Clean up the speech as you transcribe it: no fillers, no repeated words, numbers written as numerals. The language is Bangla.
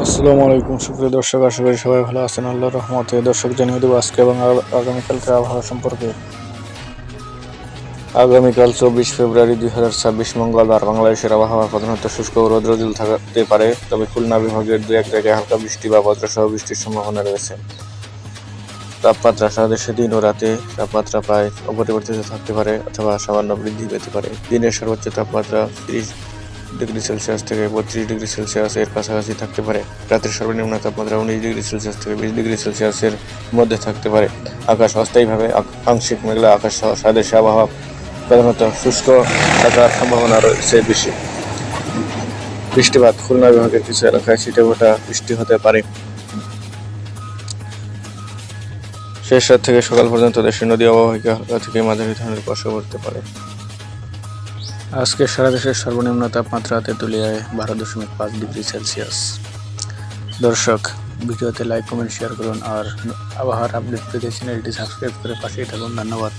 আসসালামু আলাইকুম সুপ্রিয় দর্শক, আশা করি সবাই ভালো আছেন আল্লাহর রহমতে। দর্শক, জানিয়ে দেবো আজকে এবং আগামীকালকের আবহাওয়া সম্পর্কে। আগামীকাল 24 ফেব্রুয়ারি 2026 মঙ্গলবার বাংলাদেশের আবহাওয়া প্রধানত শুষ্ক ও রৌদ্রোজ্জ্বল থাকতে পারে, তবে খুলনা বিভাগের দু এক জায়গায় হালকা বৃষ্টি বা বজ্রসহ বৃষ্টির সম্ভাবনা রয়েছে। তাপমাত্রা সারা দেশে দিন ও রাতে তাপমাত্রা প্রায় অপরিবর্তিত থাকতে পারে অথবা সামান্য বৃদ্ধি পেতে পারে। দিনের সর্বোচ্চ তাপমাত্রা 30 ডিগ্রি সেলসিয়াস থেকে 32 ডিগ্রি সেলসিয়াস এর কাছাকাছি থাকতে পারে। রাতের সর্বনিম্ন তাপমাত্রা 19 ডিগ্রি সেলসিয়াস থেকে 20 ডিগ্রি সেলসিয়াসের মধ্যে থাকতে পারে। আকাশ অস্থায়ীভাবে আংশিক মেঘলা আকাশ সহ সারা দেশে আবহাওয়া প্রধানত শুষ্ক থাকার সম্ভাবনা রয়েছে বেশি। বৃষ্টিপাত খুলনা বিভাগের কিছু এলাকায় ছিটেফোঁটা বৃষ্টি হতে পারে। শেষ রাত থেকে সকাল পর্যন্ত দেশের নদী অববাহিকা হালকা থেকে মাঝারি ধরনের বর্ষা পড়তে পারে। আজকে সারা দেশের সর্বনিম্ন তাপমাত্রা তেঁতুলিয়ায় 12.5 ডিগ্রি সেলসিয়াস। দর্শক, ভিডিওতে লাইক, কমেন্ট, শেয়ার করুন আর আবহাওয়ার আপডেট পেতে চ্যানেলটি সাবস্ক্রাইব করে পাশেই থাকুন। ধন্যবাদ।